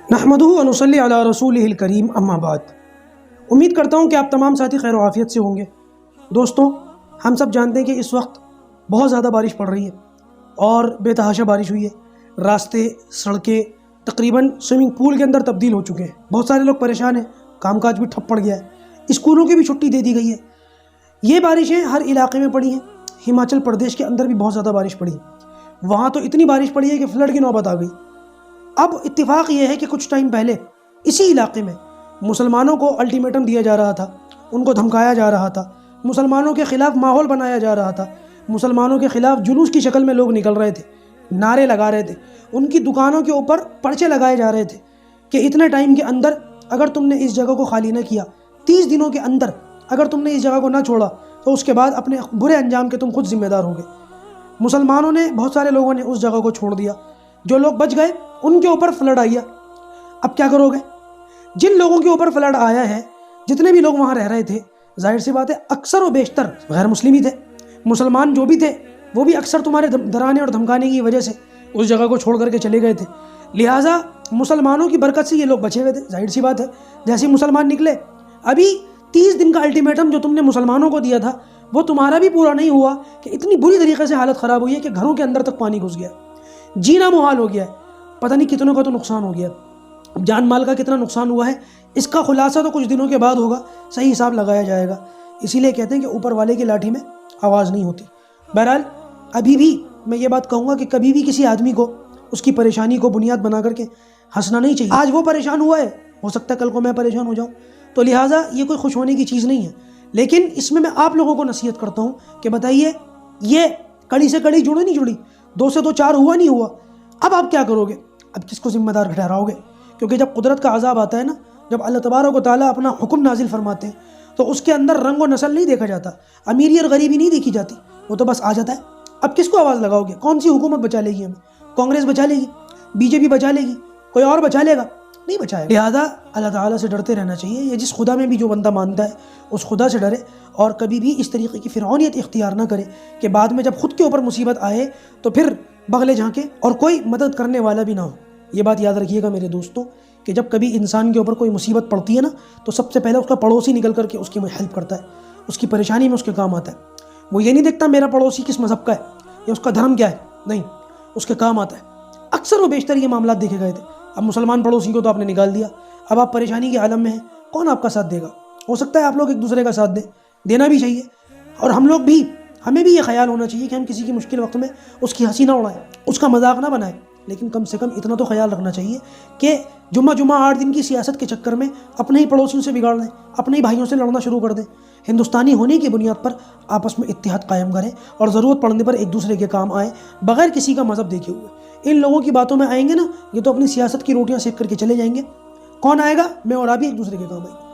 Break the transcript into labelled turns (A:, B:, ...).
A: نحمدہ و نصلی علی رسولہ الکریم اما بعد۔ امید کرتا ہوں کہ آپ تمام ساتھی خیر و عافیت سے ہوں گے۔ دوستوں، ہم سب جانتے ہیں کہ اس وقت بہت زیادہ بارش پڑ رہی ہے اور بے تحاشا بارش ہوئی ہے۔ راستے، سڑکیں تقریباً سوئمنگ پول کے اندر تبدیل ہو چکے ہیں۔ بہت سارے لوگ پریشان ہیں، کام کاج بھی ٹھپ پڑ گیا ہے، اسکولوں کی بھی چھٹی دے دی گئی ہے۔ یہ بارشیں ہر علاقے میں پڑی ہیں۔ ہماچل پردیش کے اندر بھی بہت زیادہ بارش پڑی، وہاں تو اتنی بارش پڑی ہے کہ فلڈ کی نوبت آ گئی۔ اب اتفاق یہ ہے کہ کچھ ٹائم پہلے اسی علاقے میں مسلمانوں کو الٹیمیٹم دیا جا رہا تھا، ان کو دھمکایا جا رہا تھا، مسلمانوں کے خلاف ماحول بنایا جا رہا تھا، مسلمانوں کے خلاف جلوس کی شکل میں لوگ نکل رہے تھے، نعرے لگا رہے تھے، ان کی دکانوں کے اوپر پرچے لگائے جا رہے تھے کہ اتنے ٹائم کے اندر اگر تم نے اس جگہ کو خالی نہ کیا، 30 دنوں کے اندر اگر تم نے اس جگہ کو نہ چھوڑا تو اس کے بعد اپنے برے انجام کے تم خود ذمہ دار ہوگے۔ مسلمانوں نے، بہت سارے لوگوں نے اس جگہ کو چھوڑ دیا۔ جو لوگ بچ گئے ان کے اوپر فلڈ آیا۔ اب کیا کرو گے؟ جن لوگوں کے اوپر فلڈ آیا ہے، جتنے بھی لوگ وہاں رہ رہے تھے، ظاہر سی بات ہے اکثر و بیشتر غیر مسلم ہی تھے۔ مسلمان جو بھی تھے وہ بھی اکثر تمہارے ڈرانے اور دھمکانے کی وجہ سے اس جگہ کو چھوڑ کر کے چلے گئے تھے۔ لہٰذا مسلمانوں کی برکت سے یہ لوگ بچے ہوئے تھے۔ ظاہر سی بات ہے جیسے مسلمان نکلے، ابھی 30 دن کا الٹیمیٹم جو تم نے مسلمانوں کو دیا تھا وہ تمہارا بھی پورا نہیں ہوا کہ اتنی بری طریقے سے حالت خراب ہوئی ہے کہ گھروں کے اندر تک پانی گھس گیا، جینا محال ہو گیا ہے۔ پتہ نہیں کتنوں کا تو نقصان ہو گیا، جان مال کا کتنا نقصان ہوا ہے، اس کا خلاصہ تو کچھ دنوں کے بعد ہوگا، صحیح حساب لگایا جائے گا۔ اسی لیے کہتے ہیں کہ اوپر والے کی لاٹھی میں آواز نہیں ہوتی۔ بہرحال ابھی بھی میں یہ بات کہوں گا کہ کبھی بھی کسی آدمی کو اس کی پریشانی کو بنیاد بنا کر کے ہنسنا نہیں چاہیے۔ آج وہ پریشان ہوا ہے، ہو سکتا ہے کل کو میں پریشان ہو جاؤں، تو لہٰذا یہ کوئی خوش ہونے کی چیز نہیں ہے۔ لیکن اس میں آپ لوگوں کو نصیحت کرتا ہوں کہ بتائیے، یہ کڑی سے کڑی جڑی نہیں جڑی، 2 سے 2 4 ہوا نہیں ہوا، اب آپ کیا کرو گے؟ اب کس کو ذمہ دار ٹھہراؤ گے؟ کیونکہ جب قدرت کا عذاب آتا ہے نا، جب اللہ تبارک و تعالیٰ اپنا حکم نازل فرماتے ہیں تو اس کے اندر رنگ و نسل نہیں دیکھا جاتا، امیری اور غریبی نہیں دیکھی جاتی، وہ تو بس آ جاتا ہے۔ اب کس کو آواز لگاؤ گے؟ کون سی حکومت بچا لے گی ہمیں؟ کانگریس بچا لے گی؟ بی جے پی بچا لے گی؟ کوئی اور بچا لے گا؟ نہیں بچائے گا۔ لہٰذا اللہ تعالیٰ سے ڈرتے رہنا چاہیے۔ یہ جس خدا میں بھی جو بندہ مانتا ہے اس خدا سے ڈرے، اور کبھی بھی اس طریقے کی فرعونیت اختیار نہ کرے کہ بعد میں جب خود کے اوپر مصیبت آئے تو پھر بغلے جھانکے اور کوئی مدد کرنے والا بھی نہ ہو۔ یہ بات یاد رکھیے گا میرے دوستوں کہ جب کبھی انسان کے اوپر کوئی مصیبت پڑتی ہے نا، تو سب سے پہلے اس کا پڑوسی نکل کر کے اس کی ہیلپ کرتا ہے، اس کی پریشانی میں اس کے کام آتا ہے۔ وہ یہ نہیں دیکھتا میرا پڑوسی کس مذہب کا ہے یا اس کا دھرم کیا ہے، نہیں، اس کے کام آتا ہے۔ اکثر و بیشتر یہ معاملات دیکھے گئے تھے۔ اب مسلمان پڑوسی کو تو آپ نے نکال دیا، اب آپ پریشانی کے عالم میں ہیں، کون آپ کا ساتھ دے گا؟ ہو سکتا ہے آپ لوگ ایک دوسرے کا ساتھ دیں، دینا بھی چاہیے، اور ہمیں بھی یہ خیال ہونا چاہیے کہ ہم کسی کی مشکل وقت میں اس کی ہنسی نہ اڑائیں، اس کا مذاق نہ بنائیں، لیکن کم سے کم اتنا تو خیال رکھنا چاہیے کہ جمعہ 8 دن کی سیاست کے چکر میں اپنے ہی پڑوسیوں سے بگاڑ دیں، اپنے ہی بھائیوں سے لڑنا شروع کر دیں۔ ہندوستانی ہونے کی بنیاد پر آپس میں اتحاد قائم کریں اور ضرورت پڑنے پر ایک دوسرے کے کام آئیں، بغیر کسی کا مذہب دیکھے ہوئے۔ ان لوگوں کی باتوں میں آئیں گے نا، یہ تو اپنی سیاست کی روٹیاں سیک کر کے چلے جائیں گے۔ کون آئے گا؟ میں اور آپ ہی ایک دوسرے کے کام آئیں گے۔